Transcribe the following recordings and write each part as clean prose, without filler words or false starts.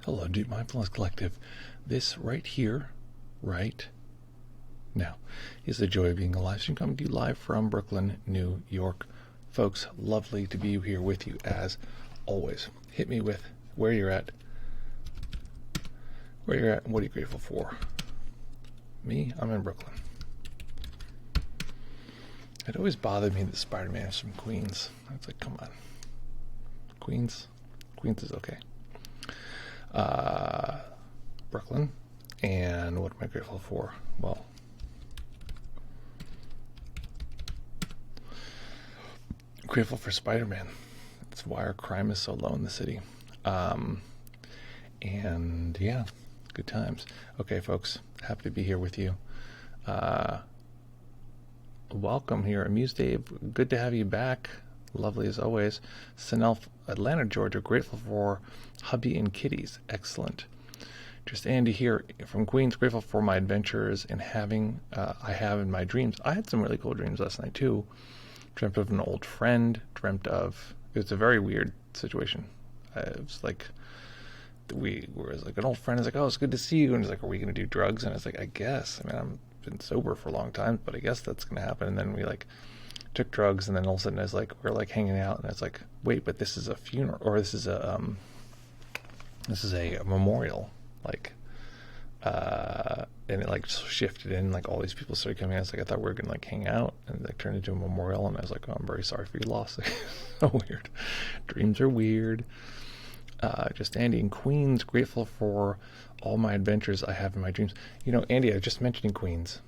Hello, Deep Mindfulness Collective. This right here, right now, is the joy of being alive. So I'm coming to you live from Brooklyn, New York. Folks, lovely to be here with you as always. Hit me with where you're at, and what are you grateful for? Me, I'm in Brooklyn. It always bothered me that Spider-Man is from Queens. It's like, come on. Queens is okay. Brooklyn, and what am I grateful for? Well, I'm grateful for Spider-Man. That's why our crime is so low in the city. And yeah, good times. Okay, folks, happy to be here with you. Welcome here, Amused Dave. Good to have you back. Lovely as always. Sanelf, Atlanta, Georgia. Grateful for hubby and kitties. Excellent. Just Andy here from Queens. Grateful for my adventures and I have in my dreams. I had some really cool dreams last night too. Dreamt of an old friend. It was a very weird situation. It was like, an old friend is like, oh, it's good to see you. And he's like, are we going to do drugs? And I was like, I guess. I mean, I've been sober for a long time, but I guess that's going to happen. And then we took drugs, and then all of a sudden we're hanging out, and it's like, wait, but this is a funeral, or this is a memorial, and it shifted in, all these people started coming out. It's like I thought we were gonna hang out, and it turned into a memorial, and I was like, oh, I'm very sorry for your loss. So weird. Dreams are weird. Just Andy in Queens, grateful for all my adventures I have in my dreams. Andy, I was just mentioning Queens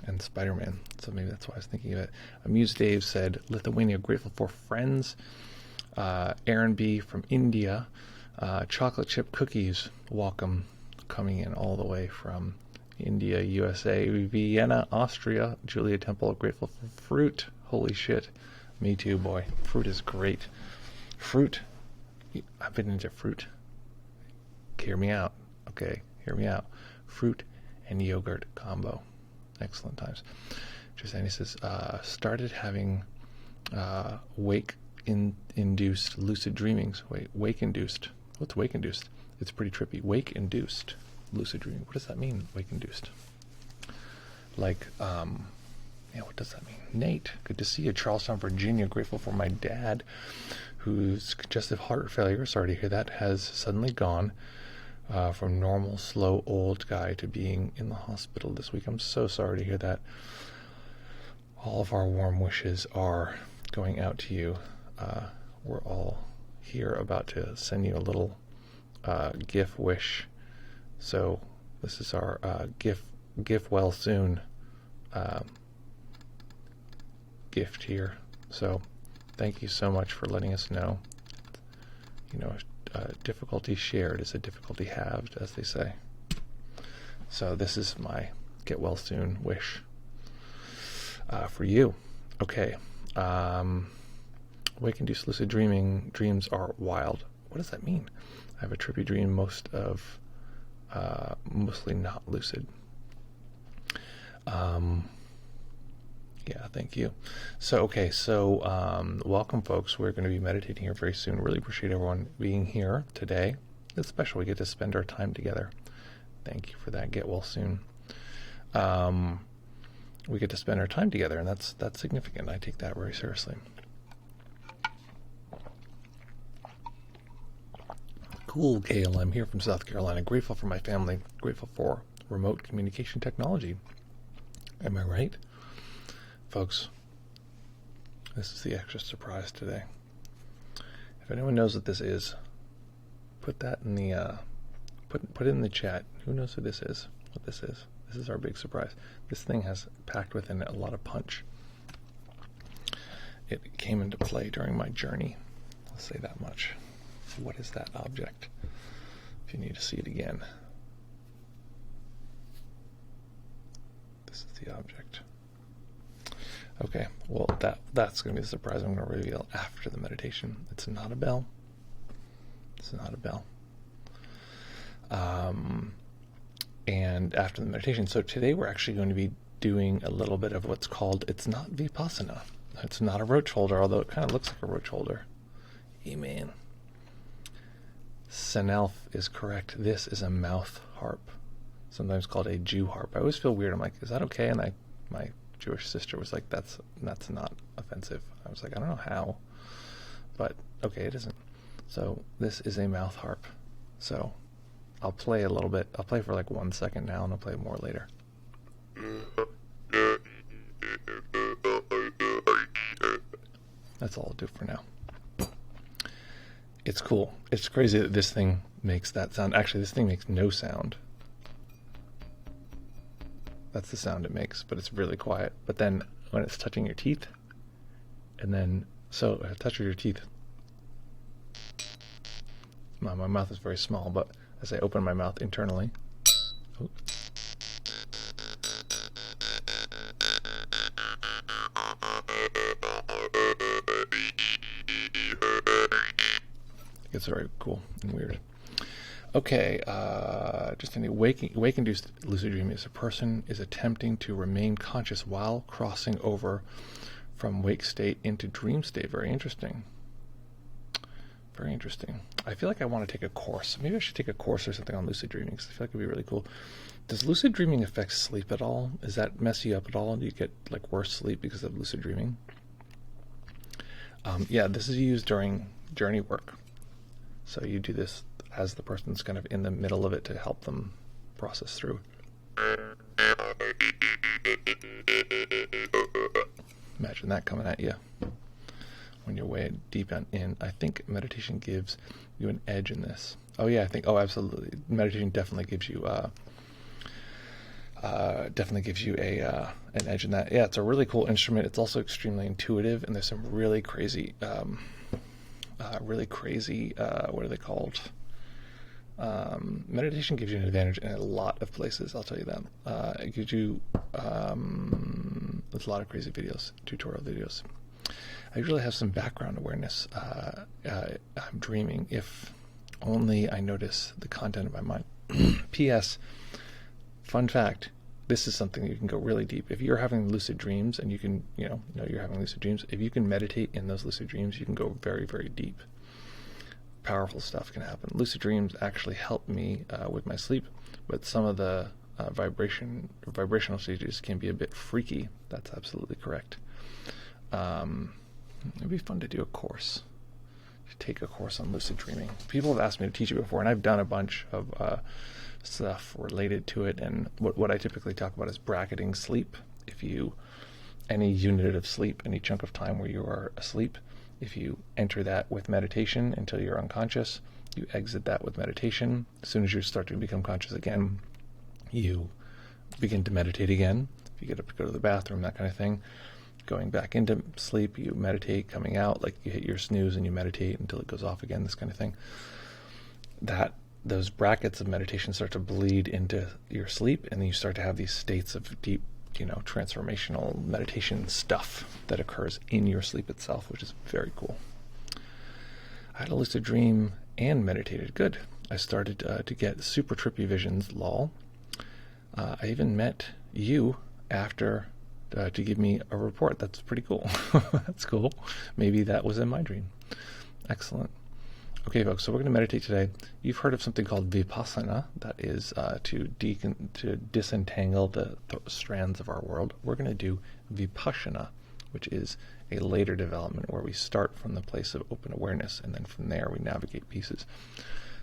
and Spider-Man, so maybe that's why I was thinking of it. Amused Dave said, Lithuania, grateful for friends. Aaron B. from India, chocolate chip cookies, welcome, coming in all the way from India, USA. Vienna, Austria. Julia Temple, grateful for fruit. Holy shit, me too, boy. Fruit is great. Fruit, I've been into fruit. Hear me out, okay? Hear me out. Fruit and yogurt combo. Excellent times. Just Andy says, started having wake-induced lucid dreamings. Wait, wake-induced. What's wake-induced? It's pretty trippy. Wake-induced lucid dreaming. What does that mean, wake-induced? What does that mean? Nate, good to see you. Charlestown, Virginia. Grateful for my dad, whose congestive heart failure, sorry to hear that, has suddenly gone from normal, slow, old guy to being in the hospital this week. I'm so sorry to hear that. All of our warm wishes are going out to you. We're all here about to send you a little GIF wish. So this is our GIF well soon gift here. So thank you so much for letting us know. Difficulty shared is a difficulty halved, as they say. So this is my get well soon wish for you. Okay. Wake-induced lucid dreams are wild. What does that mean? I have a trippy dream, mostly not lucid. Yeah, thank you. So welcome, folks. We're going to be meditating here very soon. Really appreciate everyone being here today. It's special. We get to spend our time together. Thank you for that. Get well soon. We get to spend our time together, and that's significant. I take that very seriously. Cool, Gail. I'm here from South Carolina. Grateful for my family. Grateful for remote communication technology. Am I right? Folks, this is the extra surprise today. If anyone knows what this is, put that in the put it in the chat. Who knows who this is? What this is? This is our big surprise. This thing has packed within it a lot of punch. It came into play during my journey. I'll say that much. What is that object? If you need to see it again, this is the object. Okay, well, that's going to be the surprise I'm going to reveal after the meditation. It's not a bell. It's not a bell. And after the meditation. So today we're actually going to be doing a little bit of what's called, it's not Vipassana. It's not a roach holder, although it kind of looks like a roach holder. Amen. Senelf is correct. This is a mouth harp, sometimes called a Jew harp. I always feel weird. I'm like, is that okay? And my Jewish sister was like, that's not offensive. I was like, I don't know how, but okay, it isn't. So this is a mouth harp. So I'll play a little bit. I'll play for like 1 second now, and I'll play more later. That's all I'll do for now. It's cool. It's crazy that this thing makes that sound. Actually, this thing makes no sound. That's the sound it makes, but it's really quiet. But then when it's touching your teeth, and then, so touch your teeth. My mouth is very small, but as I open my mouth internally, it gets very cool and weird. Okay, just any wake-induced lucid dream is a person is attempting to remain conscious while crossing over from wake state into dream state. Very interesting. Very interesting. I feel like I want to take a course. Maybe I should take a course or something on lucid dreaming, because I feel like it'd be really cool. Does lucid dreaming affect sleep at all? Does that mess you up at all? Do you get like worse sleep because of lucid dreaming? Yeah, this is used during journey work. So you do this as the person's kind of in the middle of it to help them process through. Imagine that coming at you when you're way deep in. I think meditation gives you an edge in this. Oh yeah, oh absolutely. Meditation definitely gives you an edge in that. Yeah, it's a really cool instrument. It's also extremely intuitive, and there's some really crazy, what are they called? Meditation gives you an advantage in a lot of places, I'll tell you that. It gives you, there's a lot of crazy videos, tutorial videos. I usually have some background awareness. I'm dreaming if only I notice the content of my mind. P.S. Fun fact, this is something you can go really deep. If you're having lucid dreams and you can, know you're having lucid dreams, if you can meditate in those lucid dreams, you can go very, very deep. Powerful stuff can happen. Lucid dreams actually help me with my sleep, but some of the vibrational stages can be a bit freaky. That's absolutely correct. It'd be fun to do a course, to take a course on lucid dreaming. People have asked me to teach it before, and I've done a bunch of stuff related to it, and what I typically talk about is bracketing sleep. Any unit of sleep, any chunk of time where you are asleep, if you enter that with meditation until you're unconscious, you exit that with meditation. As soon as you start to become conscious again, you begin to meditate again. If you get up to go to the bathroom, that kind of thing. Going back into sleep, you meditate, coming out, like you hit your snooze and you meditate until it goes off again, this kind of thing. Those brackets of meditation start to bleed into your sleep, and then you start to have these states of deep, transformational meditation stuff that occurs in your sleep itself, which is very cool. I had a lucid dream and meditated. Good. I started to get super trippy visions, lol. I even met you after to give me a report. That's pretty cool. That's cool. Maybe that was in my dream. Excellent. Okay, folks, so we're going to meditate today. You've heard of something called vipassana. That is to disentangle the strands of our world. We're going to do vipassana, which is a later development where we start from the place of open awareness, and then from there we navigate pieces.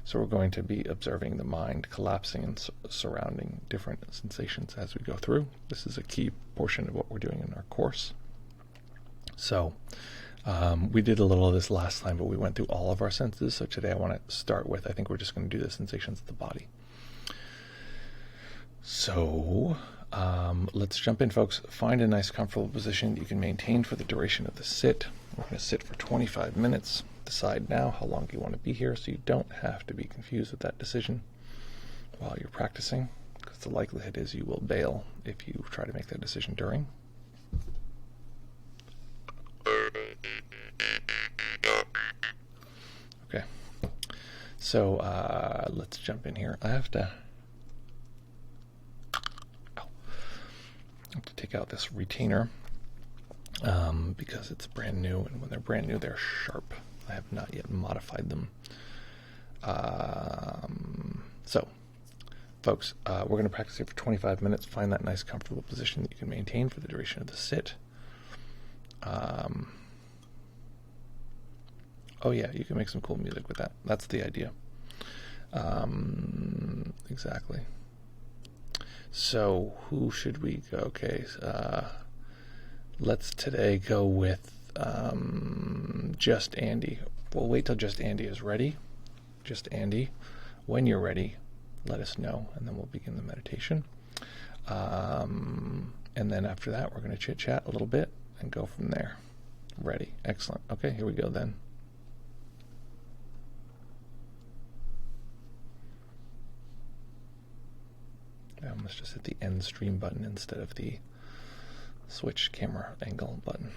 So we're going to be observing the mind collapsing and surrounding different sensations as we go through. This is a key portion of what we're doing in our course. So we did a little of this last time, but we went through all of our senses. So today I want to start with, I think we're just going to do the sensations of the body. So let's jump in, folks. Find a nice comfortable position you can maintain for the duration of the sit. We're going to sit for 25 minutes. Decide now how long you want to be here so you don't have to be confused with that decision while you're practicing, because the likelihood is you will bail if you try to make that decision during. Okay, so let's jump in here. I have to take out this retainer because it's brand new, and when they're brand new, they're sharp. I have not yet modified them. So, folks, we're going to practice here for 25 minutes. Find that nice, comfortable position that you can maintain for the duration of the sit. Oh yeah, you can make some cool music with that. That's the idea. Exactly. So, who should we go? Okay, let's today go with Just Andy. We'll wait till Just Andy is ready. Just Andy, when you're ready, let us know, and then we'll begin the meditation. And then after that, we're going to chit-chat a little bit and go from there. Ready. Excellent. Okay, here we go then. I almost just hit the end stream button instead of the switch camera angle button.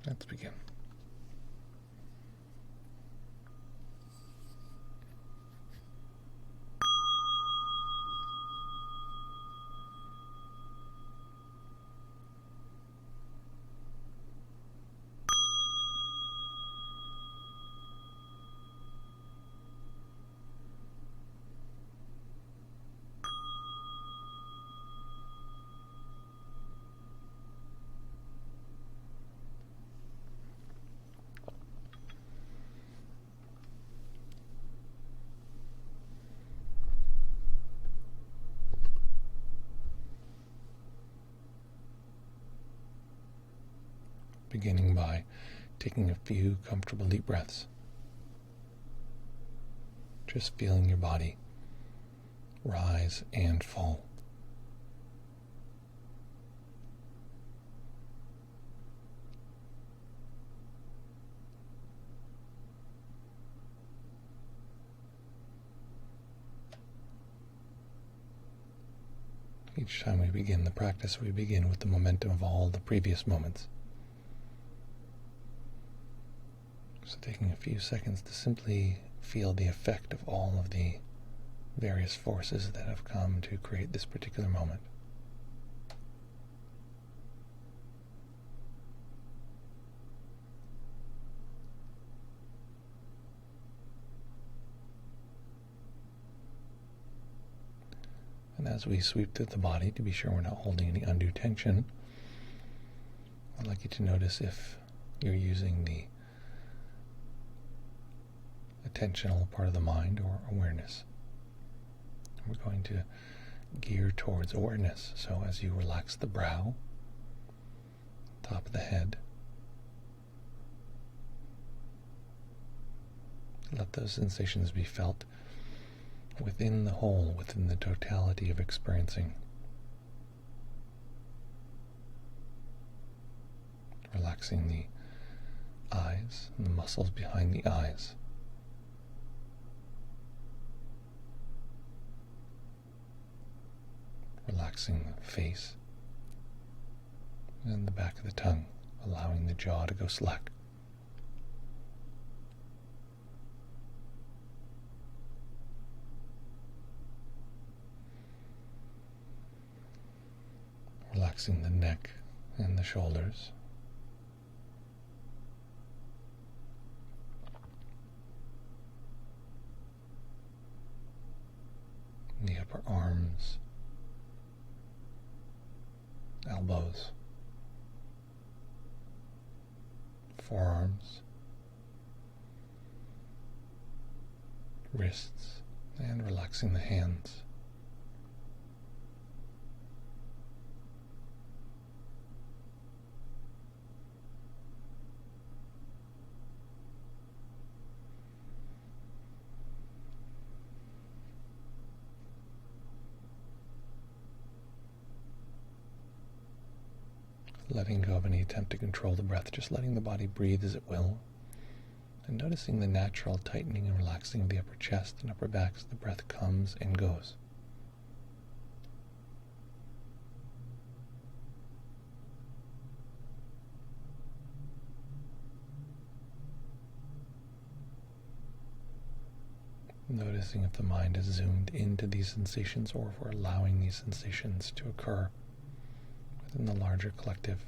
Let's begin. Beginning by taking a few comfortable deep breaths. Just feeling your body rise and fall. Each time we begin the practice, we begin with the momentum of all the previous moments. So taking a few seconds to simply feel the effect of all of the various forces that have come to create this particular moment. And as we sweep through the body, to be sure we're not holding any undue tension, I'd like you to notice if you're using the attentional part of the mind or awareness. We're going to gear towards awareness. So as you relax the brow, top of the head, let those sensations be felt within the whole, within the totality of experiencing. Relaxing the eyes and the muscles behind the eyes. Relaxing the face and the back of the tongue, allowing the jaw to go slack. Relaxing the neck and the shoulders. The upper arms, elbows, forearms, wrists, and relaxing the hands. Letting go of any attempt to control the breath, just letting the body breathe as it will, and noticing the natural tightening and relaxing of the upper chest and upper back as the breath comes and goes. Noticing if the mind has zoomed into these sensations or if we're allowing these sensations to occur within the larger collective.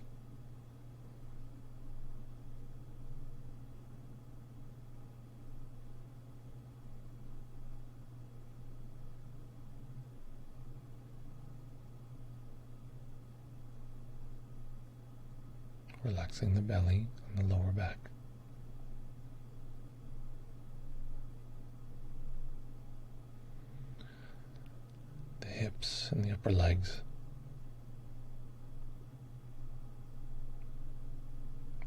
Relaxing the belly and the lower back. The hips and the upper legs.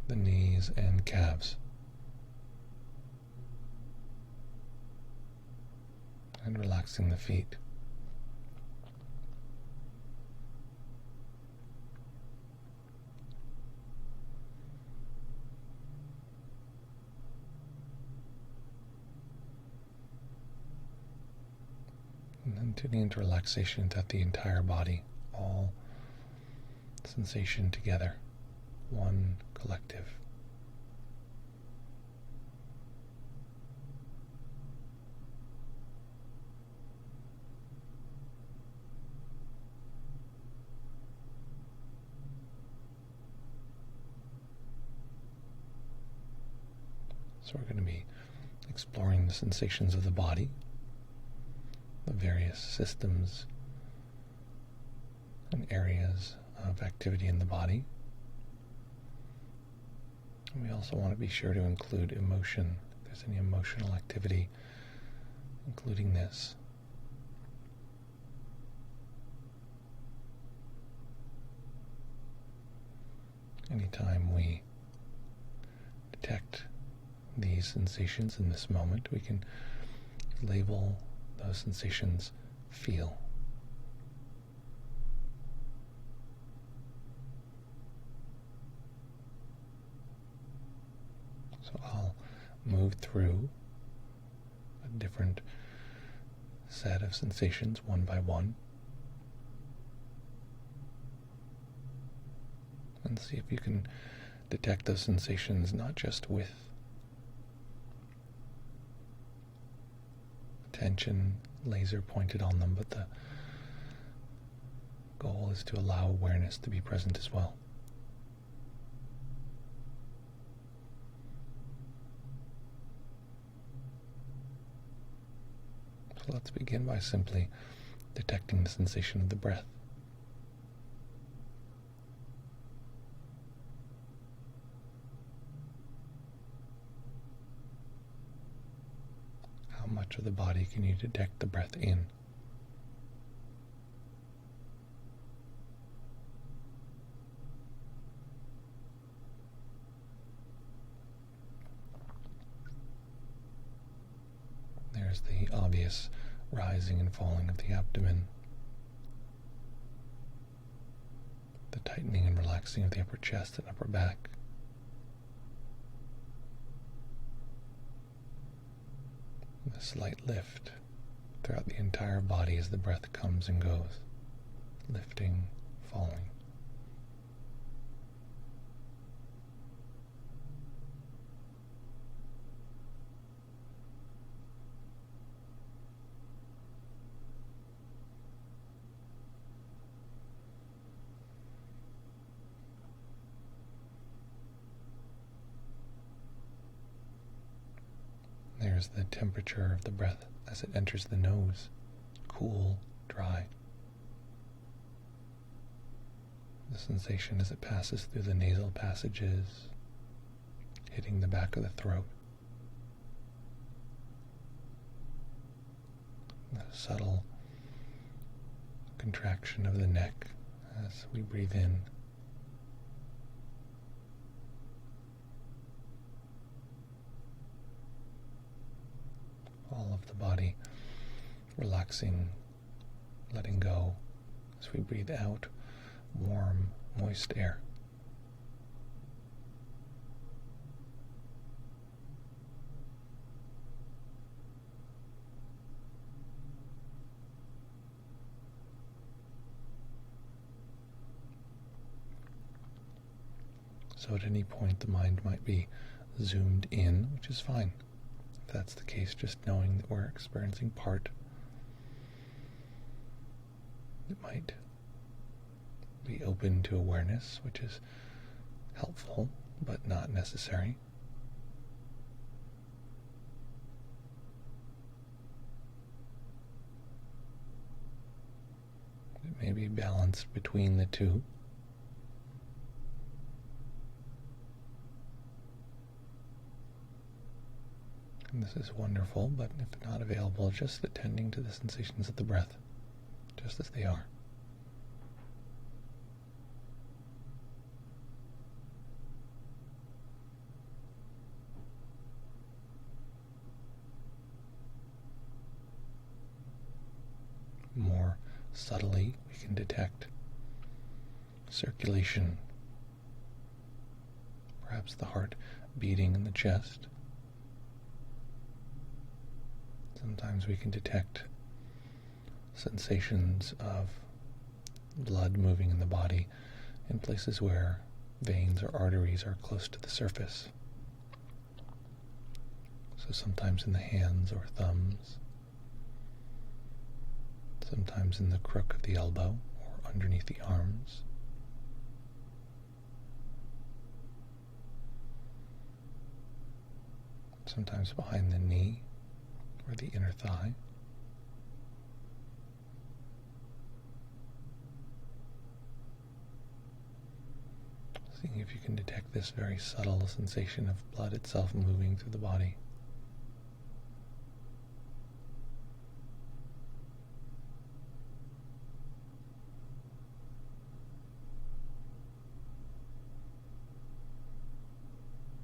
The knees and calves. And relaxing the feet. And then tuning into relaxation throughout the entire body, all sensation together, one collective. So we're going to be exploring the sensations of the body, the various systems and areas of activity in the body. And we also want to be sure to include emotion, if there's any emotional activity, including this. Anytime we detect these sensations in this moment, we can label those sensations feel. So I'll move through a different set of sensations one by one and see if you can detect those sensations not just with attention laser pointed on them, but the goal is to allow awareness to be present as well. So let's begin by simply detecting the sensation of the breath. How much of the body can you detect the breath in? There's the obvious rising and falling of the abdomen, the tightening and relaxing of the upper chest and upper back, the slight lift throughout the entire body as the breath comes and goes, lifting, falling. There's the temperature of the breath as it enters the nose, cool, dry. The sensation as it passes through the nasal passages, hitting the back of the throat. The subtle contraction of the neck as we breathe in. All of the body relaxing, letting go as we breathe out warm, moist air. So at any point the mind might be zoomed in, which is fine. If that's the case, just knowing that we're experiencing part. It might be open to awareness, which is helpful, but not necessary. It may be balanced between the two. And this is wonderful, but if not available, just attending to the sensations of the breath, just as they are. More subtly, we can detect circulation, perhaps the heart beating in the chest. Sometimes we can detect sensations of blood moving in the body in places where veins or arteries are close to the surface. So sometimes in the hands or thumbs, sometimes in the crook of the elbow or underneath the arms. Sometimes behind the knee or the inner thigh. Seeing if you can detect this very subtle sensation of blood itself moving through the body.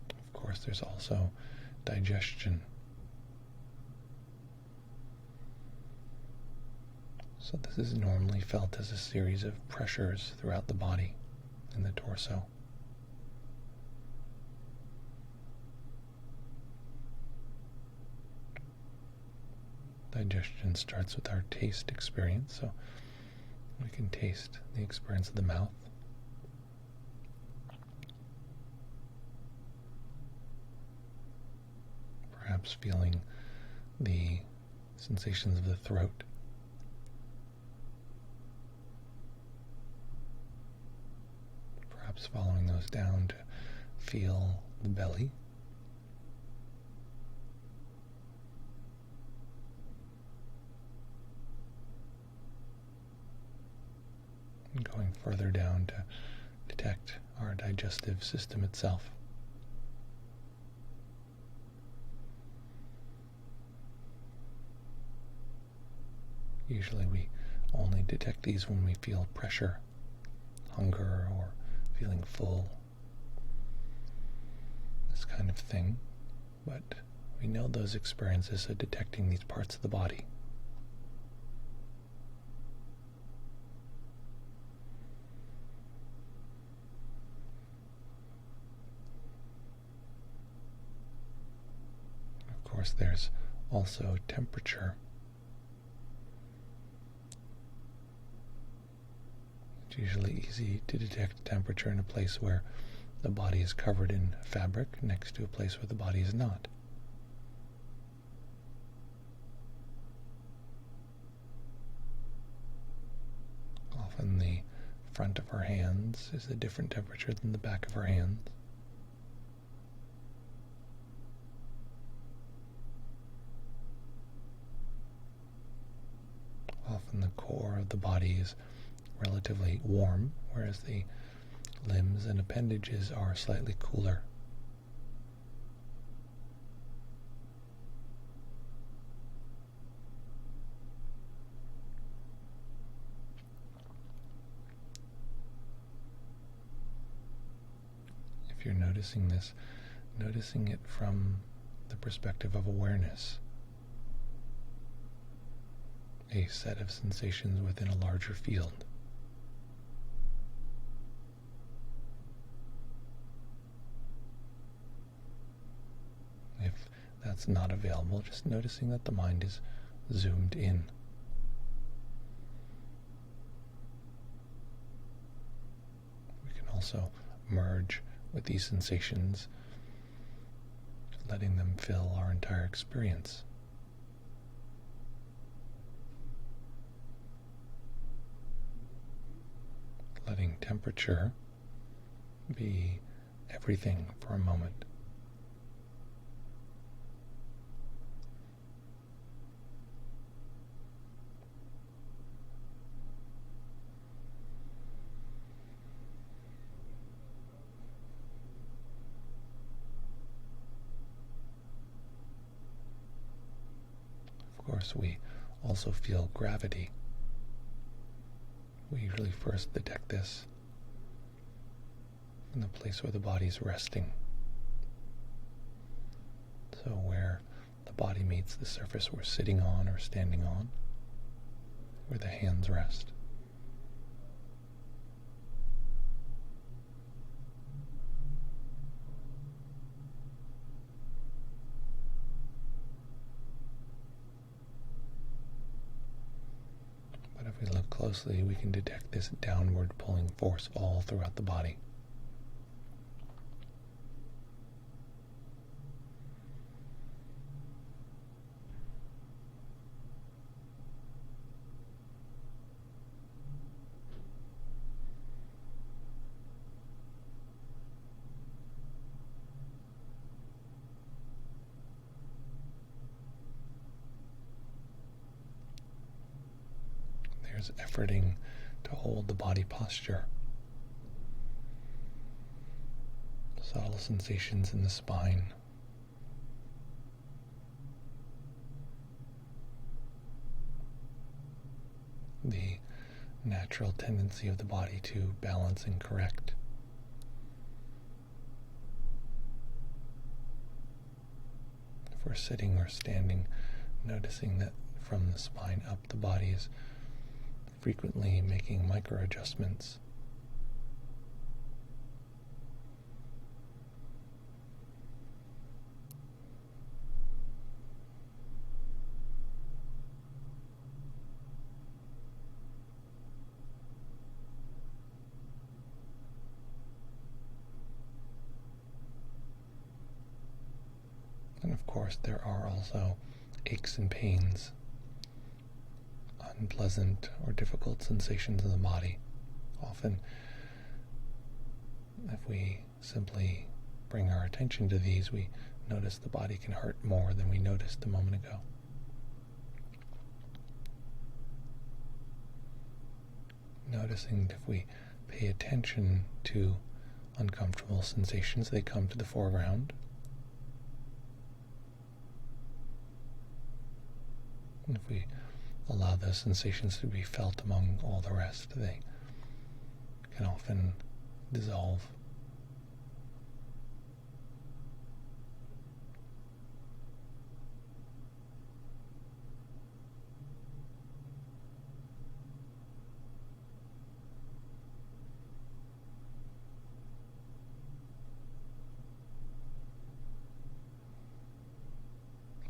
Of course, there's also digestion. So this is normally felt as a series of pressures throughout the body in the torso. Digestion starts with our taste experience, so we can taste the experience of the mouth. Perhaps feeling the sensations of the throat. Perhaps following those down to feel the belly. And going further down to detect our digestive system itself. Usually we only detect these when we feel pressure, hunger, or feeling full, this kind of thing. But we know those experiences of detecting these parts of the body. Of course, there's also temperature. It's usually easy to detect temperature in a place where the body is covered in fabric next to a place where the body is not. Often the front of our hands is a different temperature than the back of our hands. Often the core of the body is relatively warm, whereas the limbs and appendages are slightly cooler. If you're noticing this, noticing it from the perspective of awareness, a set of sensations within a larger field. If that's not available, just noticing that the mind is zoomed in. We can also merge with these sensations, letting them fill our entire experience. Letting temperature be everything for a moment. course, we also feel gravity. We usually first detect this in the place where the body's resting. So where the body meets the surface we're sitting on or standing on, where the hands rest. But if we look closely, we can detect this downward pulling force all throughout the body. There's efforting to hold the body posture. Subtle sensations in the spine. The natural tendency of the body to balance and correct. If we're sitting or standing, noticing that from the spine up, the body is frequently making micro adjustments. And of course, there are also aches and pains, unpleasant or difficult sensations in the body. Often, if we simply bring our attention to these, we notice the body can hurt more than we noticed a moment ago. Noticing that if we pay attention to uncomfortable sensations, they come to the foreground. And if we allow those sensations to be felt among all the rest, they can often dissolve.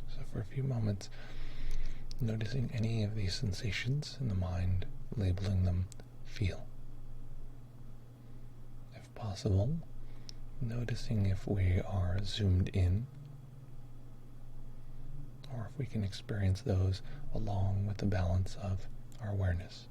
So for a few moments, noticing any of these sensations in the mind, labeling them feel. If possible, noticing if we are zoomed in, or if we can experience those along with the balance of our awareness.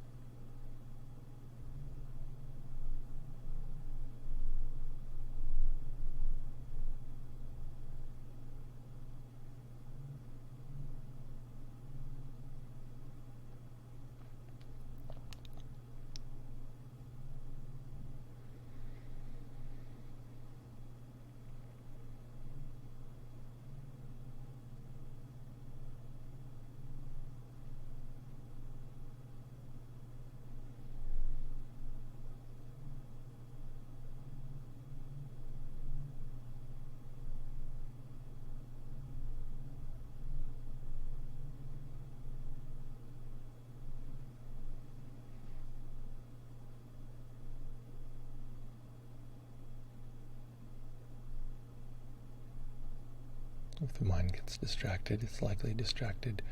If the mind gets distracted, it's likely distracted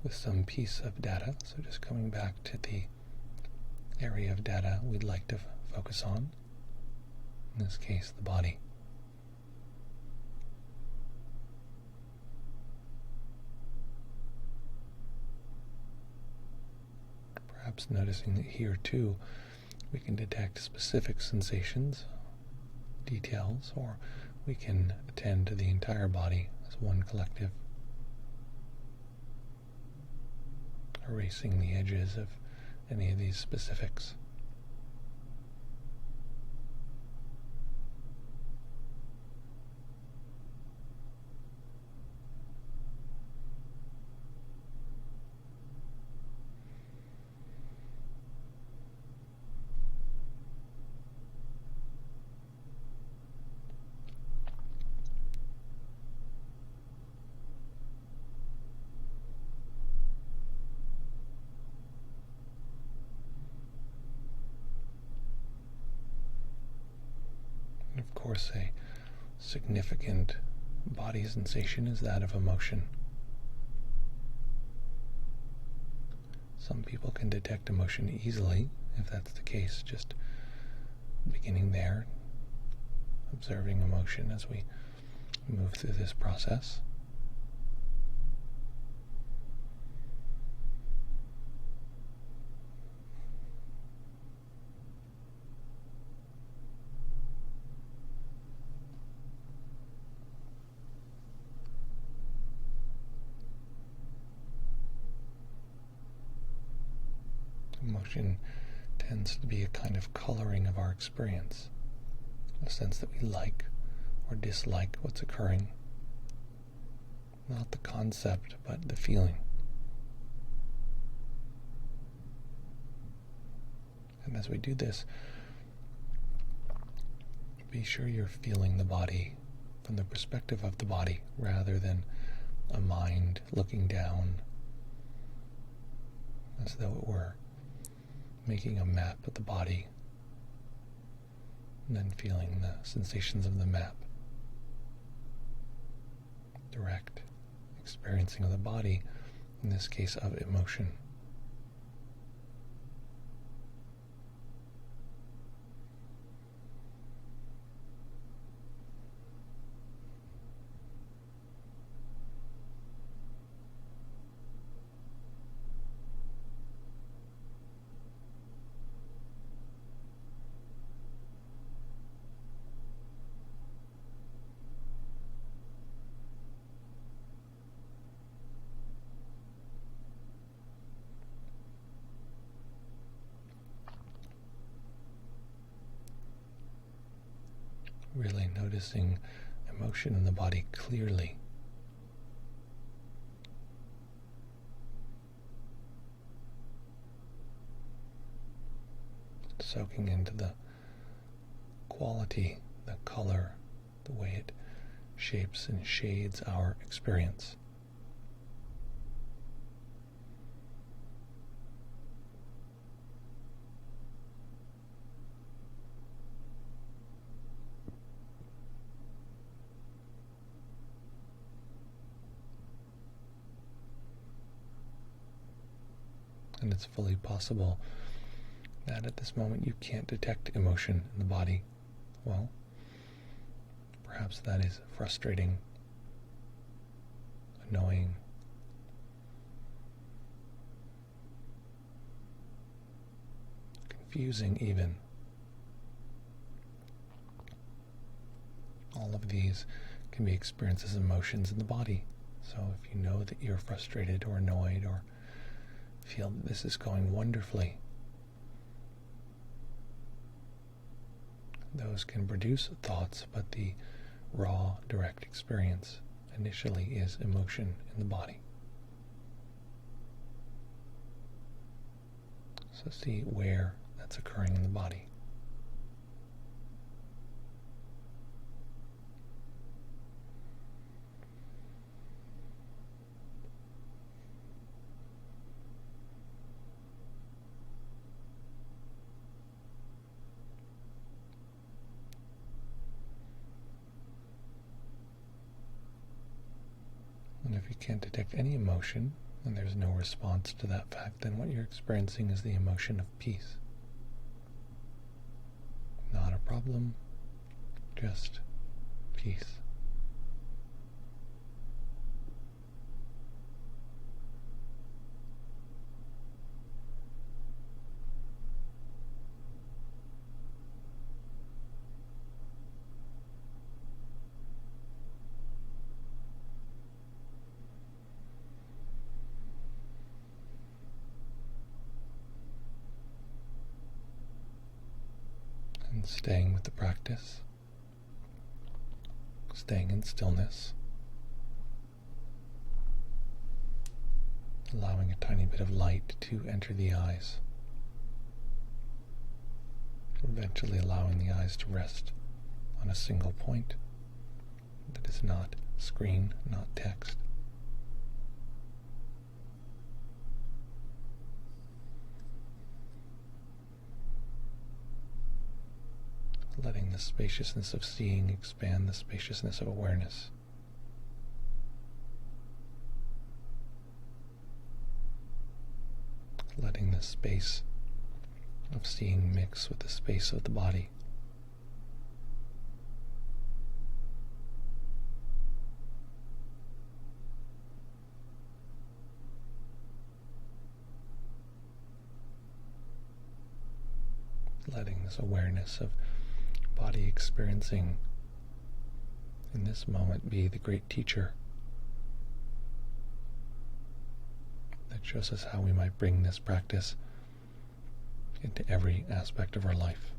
with some piece of data. So just coming back to the area of data we'd like to focus on, in this case, the body. Perhaps noticing that here too we can detect specific sensations, details, or we can attend to the entire body as one collective, erasing the edges of any of these specifics. course, a significant body sensation is that of emotion. Some people can detect emotion easily. If that's the case, just beginning there, observing emotion as we move through this process. Emotion tends to be a kind of coloring of our experience, a sense that we like or dislike what's occurring. Not the concept, but the feeling. And as we do this, be sure you're feeling the body from the perspective of the body rather than a mind looking down, as though it were making a map of the body and then feeling the sensations of the map. Direct experiencing of the body, in this case of emotion. Really noticing emotion in the body clearly. Soaking into the quality, the color, the way it shapes and shades our experience. And it's fully possible that at this moment you can't detect emotion in the body. Well, perhaps that is frustrating, annoying, confusing even. All of these can be experienced as emotions in the body. So if you know that you're frustrated or annoyed or feel that this is going wonderfully, those can produce thoughts, but the raw, direct experience initially is emotion in the body. So see where that's occurring in the body. And if you can't detect any emotion, and there's no response to that fact, then what you're experiencing is the emotion of peace. Not a problem, just peace. And staying with the practice, staying in stillness, allowing a tiny bit of light to enter the eyes, eventually allowing the eyes to rest on a single point that is not screen, not text. Letting the spaciousness of seeing expand the spaciousness of awareness. Letting the space of seeing mix with the space of the body. Letting this awareness of body experiencing in this moment be the great teacher that shows us how we might bring this practice into every aspect of our life.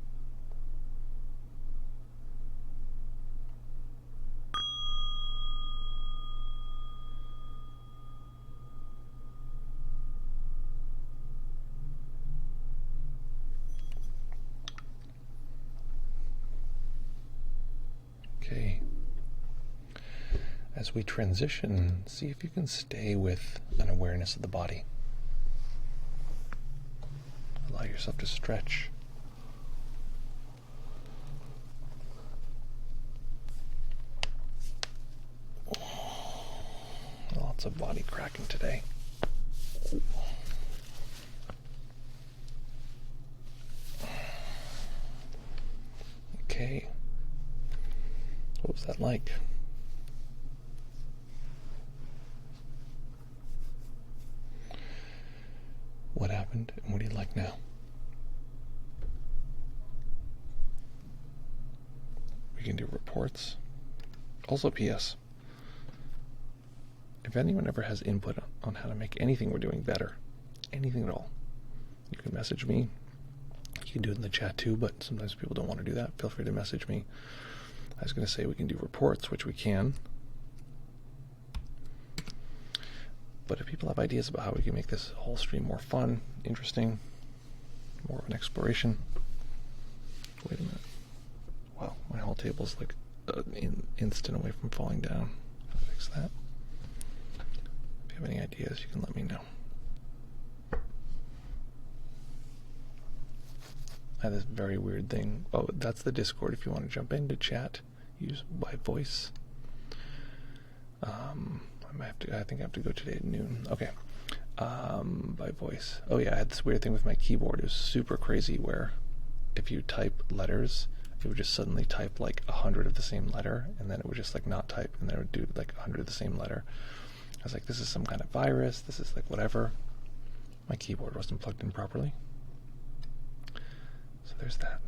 Okay. As we transition, see if you can stay with an awareness of the body. Allow yourself to stretch. Lots of body cracking today. Okay. What was that like? What happened, and what do you like now? We can do reports. Also, P.S. If anyone ever has input on how to make anything we're doing better, anything at all, you can message me. You can do it in the chat too, but sometimes people don't want to do that. Feel free to message me. I was going to say we can do reports, which we can. But if people have ideas about how we can make this whole stream more fun, interesting, more of an exploration. Wait a minute. Wow, my whole table's like an instant away from falling down. I'll fix that. If you have any ideas, you can let me know. I have this very weird thing. Oh, that's the Discord. If you want to jump into chat, use by voice. I think I have to go today at noon. Okay. By voice. Oh yeah, I had this weird thing with my keyboard. It was super crazy where if you type letters, it would just suddenly type like 100 of the same letter, and then it would just like not type, and then it would do like 100 of the same letter. I was like, this is some kind of virus. This is like whatever. My keyboard wasn't plugged in properly. So there's that.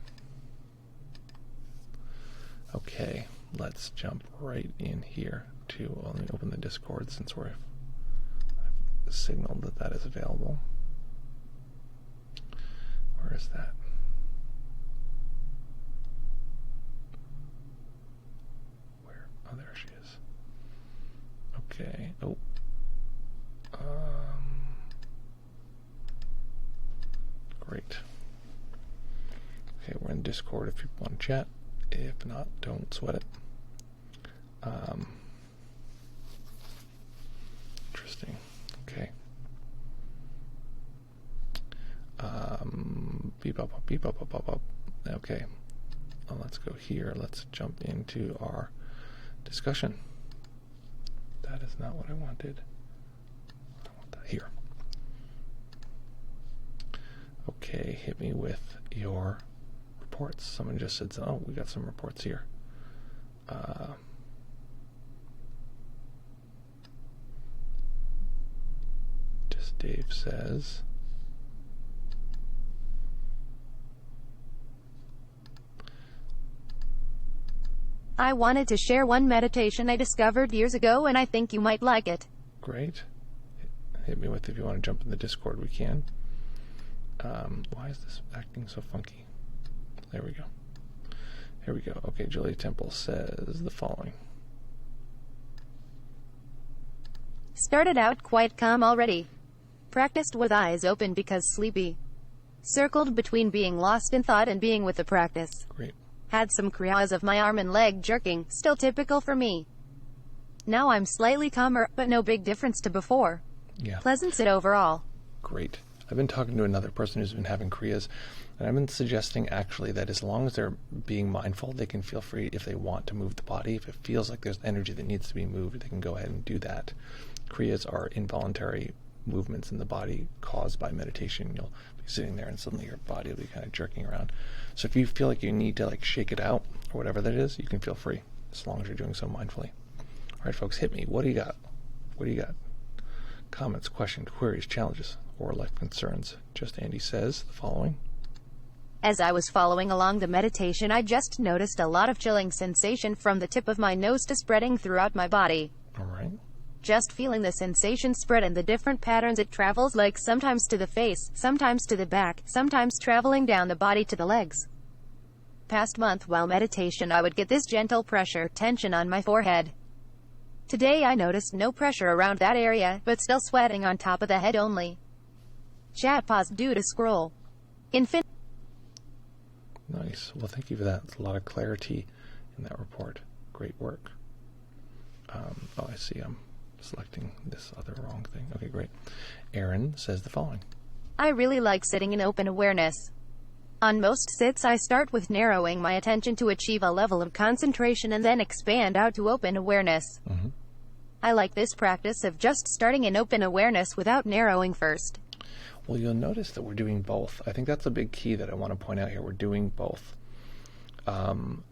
Okay, let's jump right in here to, let me open the Discord since I've signaled that that is available. Where is that? Where? Oh, there she is. Okay. Oh. Great. Okay, we're in Discord if you want to chat. If not, don't sweat it. Interesting. Okay. Beep up, beep up, up, up, up. Okay. Well, let's go here. Let's jump into our discussion. That is not what I wanted. I want that here. Okay, hit me with your reports. Someone just said, oh, we got some reports here. Just Dave says, I wanted to share one meditation I discovered years ago, and I think you might like it. Great. Hit me with, if you want to jump in the Discord, we can. Why is this acting so funky? There we go. Here we go. Okay, Julia Temple says the following. Started out quite calm already. Practiced with eyes open because sleepy. Circled between being lost in thought and being with the practice. Great. Had some kriyas of my arm and leg jerking, still typical for me. Now I'm slightly calmer, but no big difference to before. Yeah. Pleasant sit overall. Great. I've been talking to another person who's been having Kriyas, and I've been suggesting actually that as long as they're being mindful, they can feel free if they want to move the body. If it feels like there's energy that needs to be moved, they can go ahead and do that. Kriyas are involuntary movements in the body caused by meditation. You'll be sitting there and suddenly your body will be kind of jerking around. So if you feel like you need to like shake it out or whatever that is, you can feel free as long as you're doing so mindfully. All right, folks, hit me. What do you got? What do you got? Comments, questions, queries, challenges, or life concerns. Just Andy says the following. As I was following along the meditation, I just noticed a lot of chilling sensation from the tip of my nose to spreading throughout my body. All right. Just feeling the sensation spread and the different patterns it travels, like sometimes to the face, sometimes to the back, sometimes traveling down the body to the legs. Past month while meditation, I would get this gentle pressure, tension on my forehead. Today I noticed no pressure around that area, but still sweating on top of the head only. Chat paused due to scroll. Nice. Well, thank you for that. There's a lot of clarity in that report. Great work. Oh, I see. I'm selecting this other wrong thing. Okay, great. Aaron says the following. I really like sitting in open awareness. On most sits, I start with narrowing my attention to achieve a level of concentration and then expand out to open awareness. Mm-hmm. I like this practice of just starting in open awareness without narrowing first. Well, you'll notice that we're doing both. I think that's a big key that I want to point out here. We're doing both.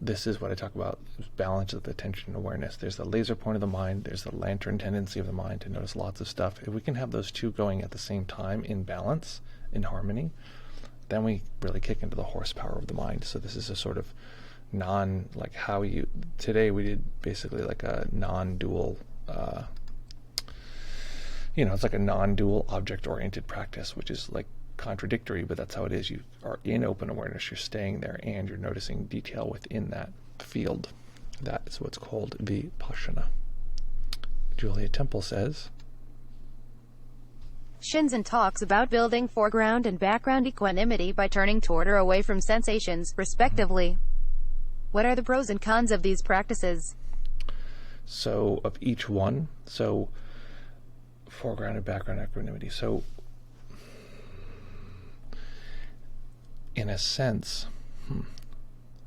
This is what I talk about, balance of the attention and awareness. There's the laser point of the mind. There's the lantern tendency of the mind to notice lots of stuff. If we can have those two going at the same time in balance, in harmony, then we really kick into the horsepower of the mind. So this is a sort of today we did basically like a non-dual, it's like a non-dual object-oriented practice, which is like contradictory, but that's how it is. You are in open awareness, you're staying there, and you're noticing detail within that field. That is what's called vipassana. Julia Temple says, Shinzen talks about building foreground and background equanimity by turning toward or away from sensations, respectively. What are the pros and cons of these practices? So, of each one, foreground and background equanimity. So, in a sense,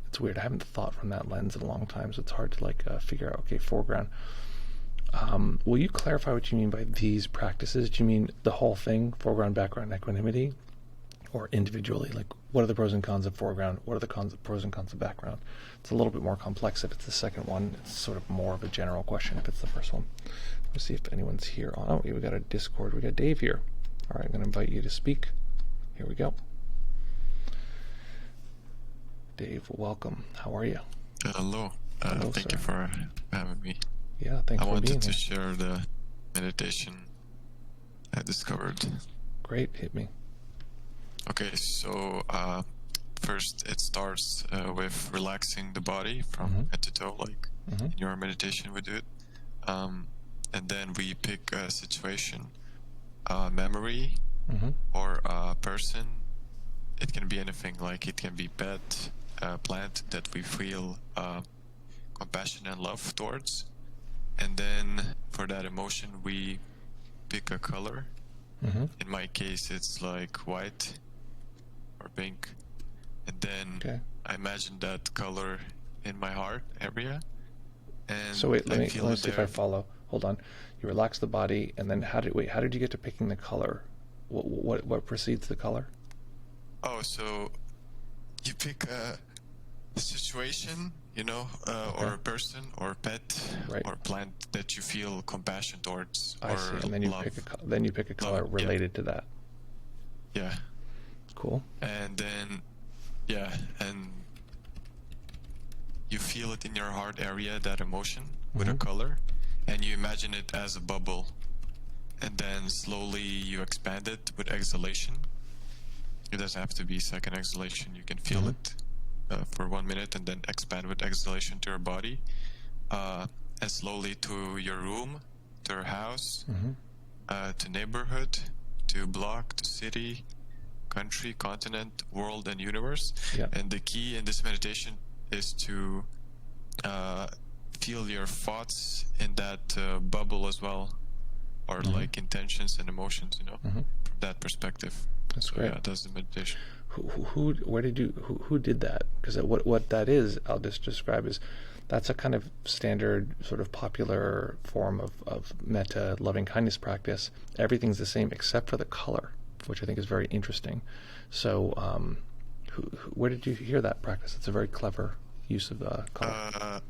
it's weird. I haven't thought from that lens in a long time, so it's hard to figure out, okay, foreground. Will you clarify what you mean by these practices? Do you mean the whole thing, foreground, background, equanimity, or individually? Like, what are the pros and cons of foreground? What are the pros and cons of background? It's a little bit more complex if it's the second one. It's sort of more of a general question if it's the first one. Let's see if anyone's here. Oh, we got a Discord. We got Dave here. All right, I'm going to invite you to speak. Here we go. Dave, welcome. How are you? Hello. Hello, thank sir. you for having me. Yeah, thanks I for being wanted to here. share the meditation I discovered. Great, hit me. Okay, so first it starts with relaxing the body from head to toe, like in your meditation we do it. And then we pick a situation, a memory, or a person. It can be anything, like it can be pet, plant that we feel compassion and love towards. And then for that emotion we pick a color. In my case it's like white or pink, and then I imagine that color in my heart area. And so wait, let me see if I there. follow. Hold on. You relax the body, and then how did you get to picking the color? What precedes the color? Oh, so you pick a situation, or a person or pet or plant that you feel compassion towards. I see, and then you pick a color related to that. Yeah. Cool. And then, and you feel it in your heart area, that emotion, with a color, and you imagine it as a bubble, and then slowly you expand it with exhalation. It doesn't have to be second exhalation. You can feel it for 1 minute and then expand with exhalation to your body, and slowly to your room, to your house, to neighborhood, to block, to city, country, continent, world, and universe. And the key in this meditation is to feel your thoughts in that bubble as well, or like intentions and emotions, from that perspective. That's So great. yeah, that's the meditation. Who did that? Because what that is, I'll just describe as, that's a kind of standard sort of popular form of metta loving kindness practice. Everything's the same except for the color, which I think is very interesting. So where did you hear that practice? It's a very clever use of color.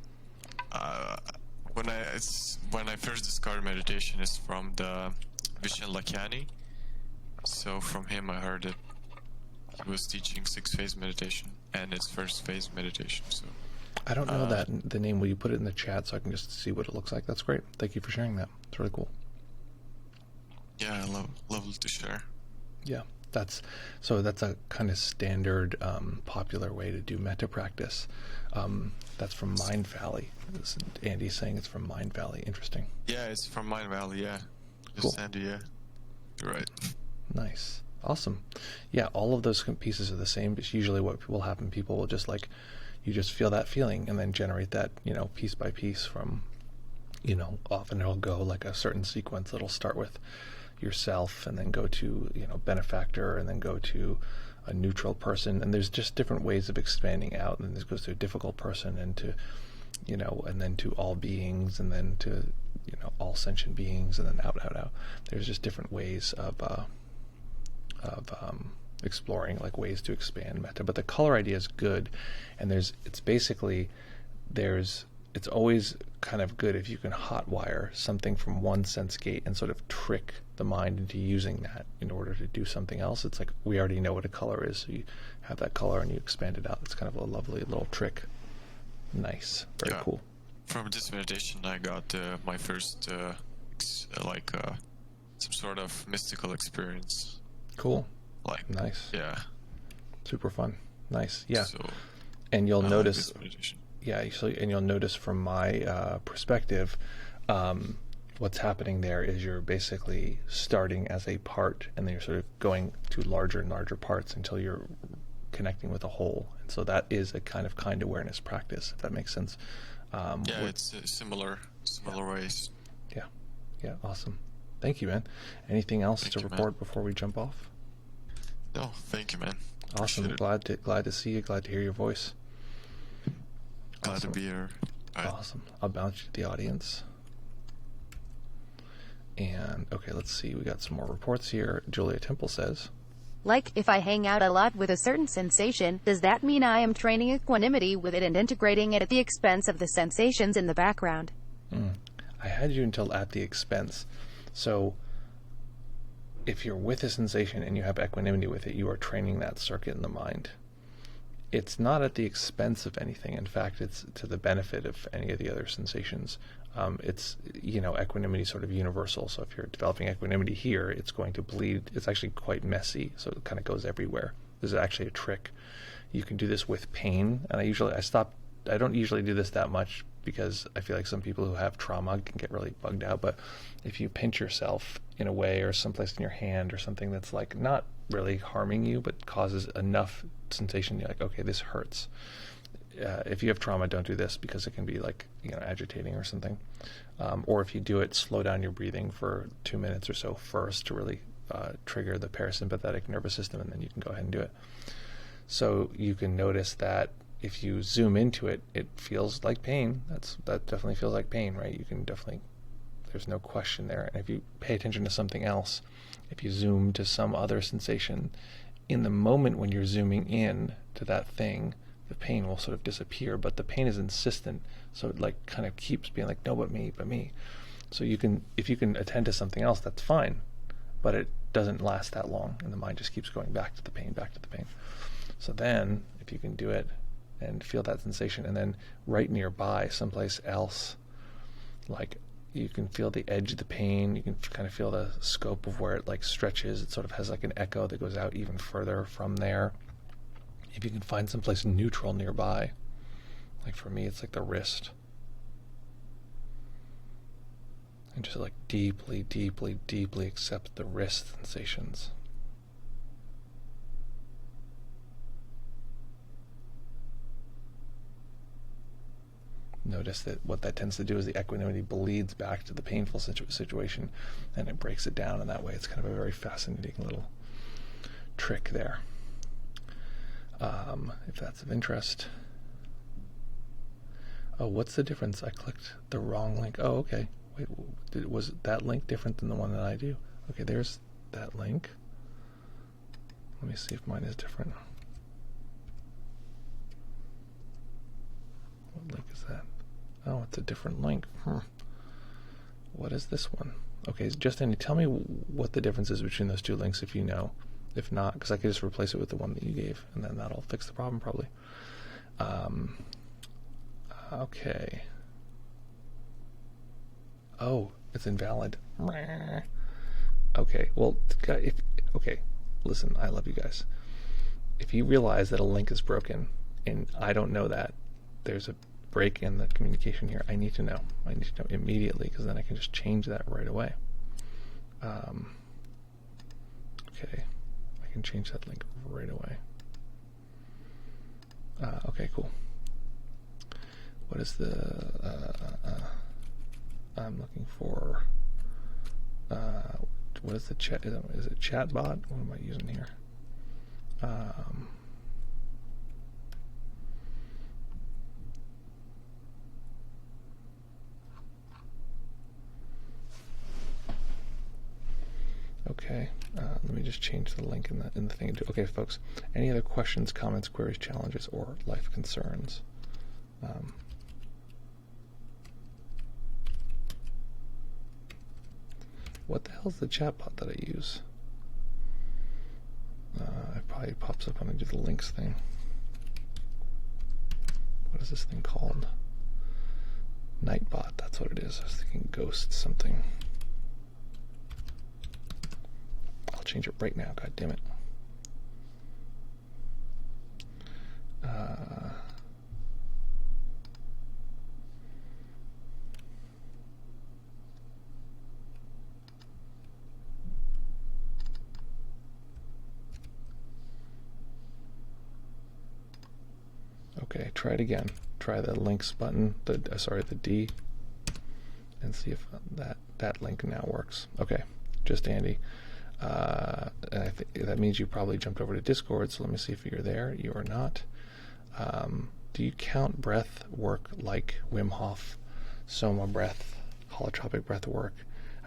When I first discovered meditation is from the Vishen Lakiani. So from him I heard it. He was teaching 6-phase meditation, and it's first phase meditation. So I don't know the name. Will you put it in the chat so I can just see what it looks like? That's great. Thank you for sharing that. It's really cool. Yeah, I love to share. Yeah, that's a kind of standard, popular way to do metta practice. That's from Mind Valley. Andy's saying it's from Mind Valley. Interesting. Yeah, it's from Mind Valley. Yeah, Cool. Andy. Yeah, you're right. Nice. Awesome. Yeah, all of those pieces are the same. It's usually what will happen. People will just you just feel that feeling and then generate that, piece by piece from, often it'll go like a certain sequence. It'll start with yourself and then go to, benefactor and then go to a neutral person. And there's just different ways of expanding out. And this goes to a difficult person and to, and then to all beings and then to, all sentient beings and then out. There's just different ways of exploring ways to expand metta, but the color idea is good, and it's always kind of good if you can hotwire something from one sense gate and sort of trick the mind into using that in order to do something else. It's like we already know what a color is, so you have that color and you expand it out. It's kind of a lovely little trick. Nice. Very cool. From this meditation I got my first some sort of mystical experience. Cool. Nice. Yeah. Super fun. Nice. Yeah. So, and you'll notice. Yeah. And you'll notice from my perspective, what's happening there is you're basically starting as a part, and then you're sort of going to larger and larger parts until you're connecting with a whole. And so that is a kind awareness practice, if that makes sense. It's similar ways. Yeah. Yeah. Awesome. Thank you, man. Anything else to report before we jump off? No, thank you, man. Awesome. Glad to see you. Glad to hear your voice. Glad to be here. Awesome. I'll bounce you to the audience. And okay, let's see. We got some more reports here. Julia Temple says, if I hang out a lot with a certain sensation, does that mean I am training equanimity with it and integrating it at the expense of the sensations in the background? I had you until at the expense. So if you're with a sensation and you have equanimity with it, you are training that circuit in the mind. It's not at the expense of anything. In fact, it's to the benefit of any of the other sensations. It's, equanimity is sort of universal. So if you're developing equanimity here, it's going to bleed. It's actually quite messy. So it kind of goes everywhere. This is actually a trick. You can do this with pain. And I don't usually do this that much because I feel like some people who have trauma can get really bugged out. But if you pinch yourself in a way or someplace in your hand or something that's not really harming you but causes enough sensation, you're like, okay, this hurts. If you have trauma, don't do this because it can be agitating or something. Or if you do it, slow down your breathing for 2 minutes or so first to really trigger the parasympathetic nervous system, and then you can go ahead and do it. So you can notice that if you zoom into it, it feels like pain. That definitely feels like pain, right? You can definitely, there's no question there. And if you pay attention to something else, if you zoom to some other sensation, in the moment when you're zooming in to that thing, the pain will sort of disappear, but the pain is insistent. So it kind of keeps being like, no, but me. So if you can attend to something else, that's fine, but it doesn't last that long. And the mind just keeps going back to the pain. So then if you can do it and feel that sensation, and then right nearby, someplace else, you can feel the edge of the pain, you can kind of feel the scope of where it stretches. It sort of has an echo that goes out even further from there. If you can find someplace neutral nearby, for me, it's the wrist. And just deeply, deeply, deeply accept the wrist sensations. notice that what that tends to do is the equanimity bleeds back to the painful situation, and it breaks it down in that way. It's kind of a very fascinating little trick there. If that's of interest. Oh, what's the difference? I clicked the wrong link. Oh, okay. Wait, was that link different than the one that I do? Okay, there's that link. Let me see if mine is different. What link is that? Oh, it's a different link. What is this one? Okay, Justin, tell me what the difference is between those two links if you know. If not, because I could just replace it with the one that you gave, and then that'll fix the problem probably. Okay. Oh, it's invalid. Okay, well, okay, listen, I love you guys. If you realize that a link is broken, and I don't know that, there's a break in the communication here, I need to know. I need to know immediately, because then I can just change that right away. Okay, I can change that link right away. Okay, cool. What is the, I'm looking for, what is the chat, is it chatbot? What am I using here? Okay, let me just change the link in the thing. Okay, folks, any other questions, comments, queries, challenges, or life concerns? What the hell is the chatbot that I use? It probably pops up when I do the links thing. What is this thing called? Nightbot, that's what it is. I was thinking ghost something. I'll change it right now, god damn it. Okay, try it again. Try the links button, the D, and see if that link now works. Okay, just Andy. And I think that means you probably jumped over to Discord, so let me see if you're there. You are not. Do you count breath work like Wim Hof, SOMA breath, holotropic breath work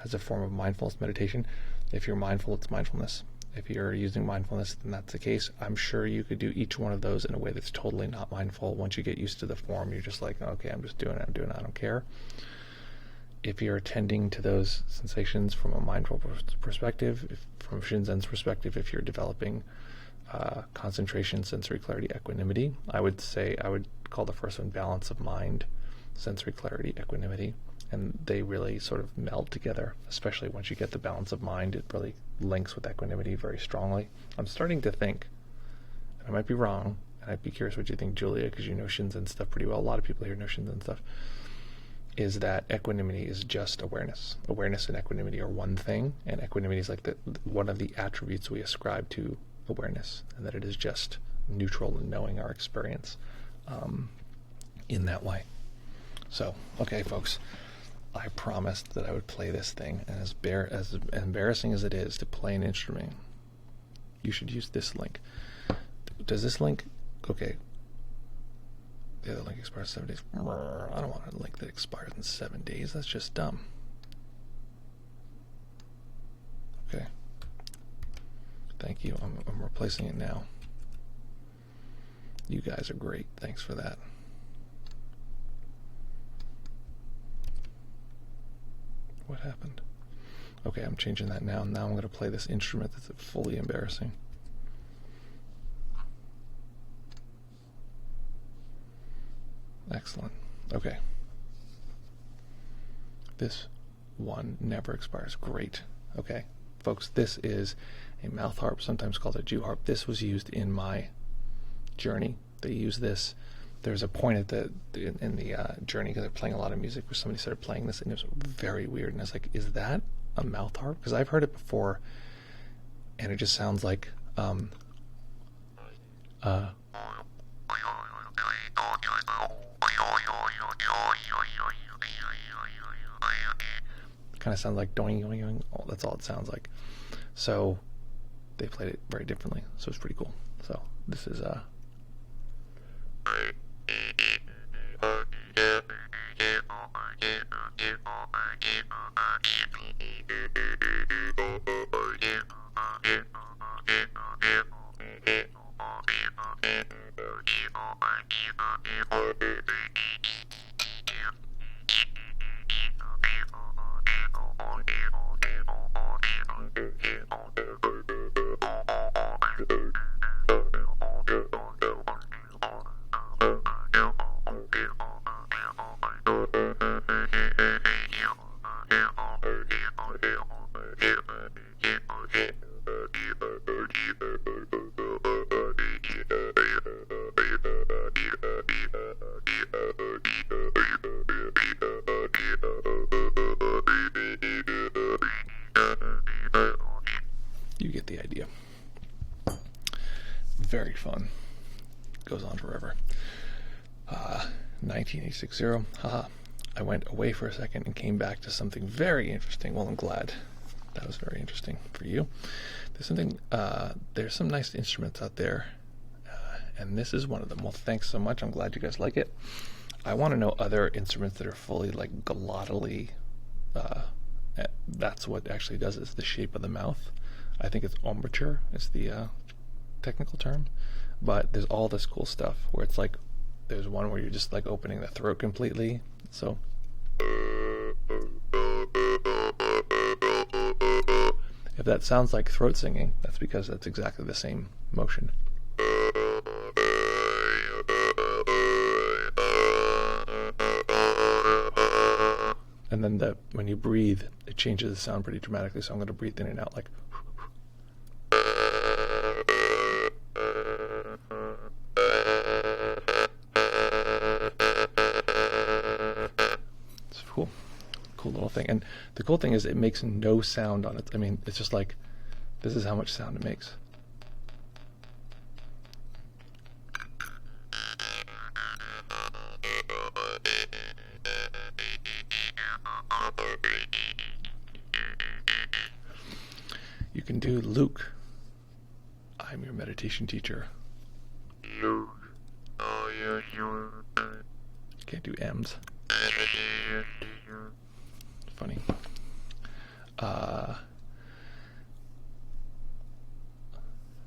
as a form of mindfulness meditation? If you're mindful, it's mindfulness. If you're using mindfulness, then that's the case. I'm sure you could do each one of those in a way that's totally not mindful. Once you get used to the form, you're just like, okay, I'm just doing it, I don't care. If you're attending to those sensations from a mindful perspective, from Shinzen's perspective, if you're developing concentration, sensory clarity, equanimity, I would call the first one balance of mind, sensory clarity, equanimity, and they really sort of meld together, especially once you get the balance of mind. It really links with equanimity very strongly. I'm starting to think, and I might be wrong, and I'd be curious what you think, Julia, because you know Shinzen stuff pretty well. A lot of people here know Shinzen stuff. Is that equanimity is just awareness. Awareness and equanimity are one thing, and equanimity is like one of the attributes we ascribe to awareness, and that it is just neutral in knowing our experience in that way. So, okay, folks, I promised that I would play this thing, and as embarrassing as it is to play an instrument, you should use this link. Does this link, okay, the other link expires 7 days. I don't want a link that expires in 7 days. That's just dumb. Okay. Thank you. I'm replacing it now. You guys are great. Thanks for that. What happened? Okay, I'm changing that now. Now I'm going to play this instrument that's fully embarrassing. Excellent. Okay. This one never expires. Great. Okay. Folks, this is a mouth harp, sometimes called a Jew harp. This was used in my journey. They use this. There's a point in the journey, because I'm playing a lot of music, where somebody started playing this, and it was very weird. And I was like, is that a mouth harp? Because I've heard it before, and it just sounds like Kind of sounds like doing, doing, doing. Oh, that's all it sounds like. So they played it very differently. So it's pretty cool. So this is you get the idea. Very fun. Goes on forever. 1986. Haha. I went away for a second and came back to something very interesting. Well, I'm glad that was very interesting for you. There's something. There's some nice instruments out there, and this is one of them. Well, thanks so much. I'm glad you guys like it. I want to know other instruments that are fully like glottally. That's what actually does it, is the shape of the mouth. I think it's embouchure is the technical term, but there's all this cool stuff where it's like there's one where you're just like opening the throat completely. So if that sounds like throat singing, that's because that's exactly the same motion. And then when you breathe, it changes the sound pretty dramatically. So I'm going to breathe in and out like. It's cool. Cool little thing. And the cool thing is it makes no sound on it. I mean, it's just like, this is how much sound it makes. You can do Luke. I'm your meditation teacher. Luke. Oh, yeah, you. Can't do M's. Funny.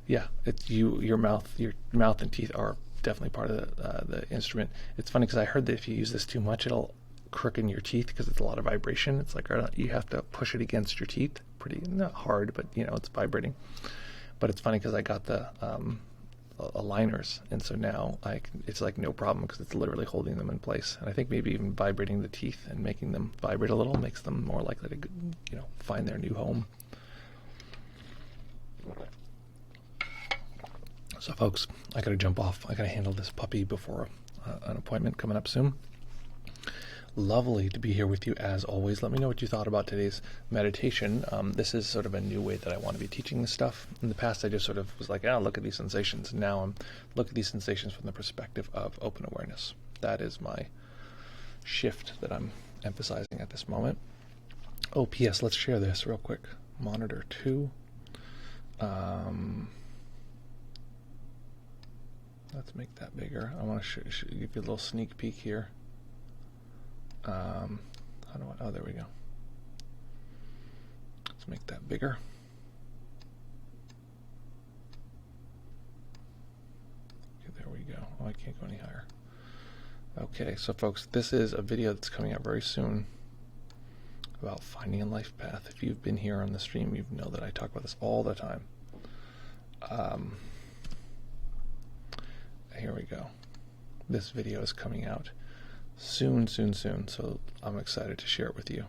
Yeah, it's your mouth and teeth are definitely part of the instrument. It's funny because I heard that if you use this too much, it'll crook your teeth because it's a lot of vibration. It's like you have to push it against your teeth, pretty not hard, but it's vibrating. But it's funny because I got the aligners, and so now it's like no problem because it's literally holding them in place. And I think maybe even vibrating the teeth and making them vibrate a little makes them more likely to find their new home. So folks, I gotta jump off. I gotta handle this puppy before an appointment coming up soon. Lovely to be here with you as always. Let me know what you thought about today's meditation. This is sort of a new way that I want to be teaching this stuff. In the past, I just sort of was like, look at these sensations. Now I'm looking at these sensations from the perspective of open awareness. That is my shift that I'm emphasizing at this moment. Oh, P.S. Let's share this real quick. Monitor 2. Let's make that bigger. I want to give you a little sneak peek here. Oh, there we go. Let's make that bigger. Okay, there we go. Oh, I can't go any higher. Okay, so folks, this is a video that's coming out very soon about finding a life path. If you've been here on the stream, you know that I talk about this all the time. Here we go. This video is coming out soon, so I'm excited to share it with you.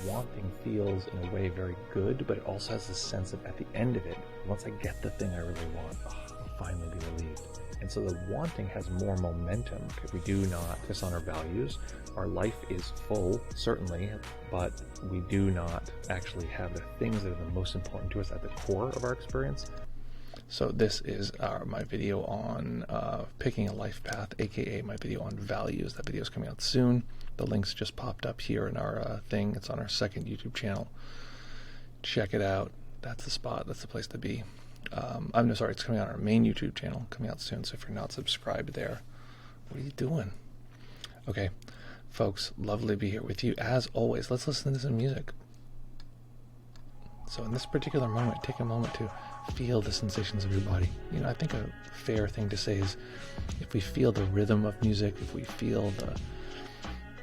Wanting feels in a way very good, but it also has this sense of at the end of it, once I get the thing I really want, I'll finally be relieved. And so the wanting has more momentum because we do not focus on our values. Our life is full, certainly, but we do not actually have the things that are the most important to us at the core of our experience. So this is my video on picking a life path, aka my video on values. That video is coming out soon. The links just popped up here in our thing. It's on our second YouTube channel. Check it out. That's the spot. That's the place to be. I'm no, sorry, it's coming out on our main YouTube channel, coming out soon. So if you're not subscribed there, what are you doing? Okay, folks, lovely to be here with you. As always, let's listen to some music. So in this particular moment, take a moment to feel the sensations of your body. You know, I think a fair thing to say is if we feel the rhythm of music, if we feel the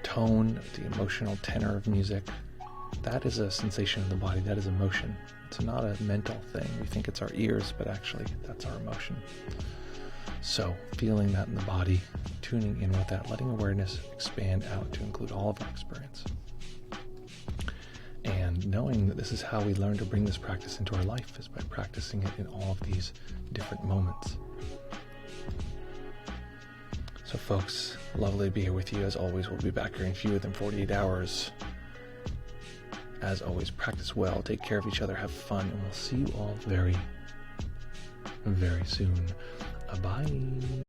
tone, the emotional tenor of music, that is a sensation of the body. That is emotion. It's not a mental thing. We think it's our ears, but actually that's our emotion. So feeling that in the body, tuning in with that, letting awareness expand out to include all of our experience. And knowing that this is how we learn to bring this practice into our life, is by practicing it in all of these different moments. So folks, lovely to be here with you. As always, we'll be back here in fewer than 48 hours. As always, practice well, take care of each other, have fun, and we'll see you all very, very soon. Bye.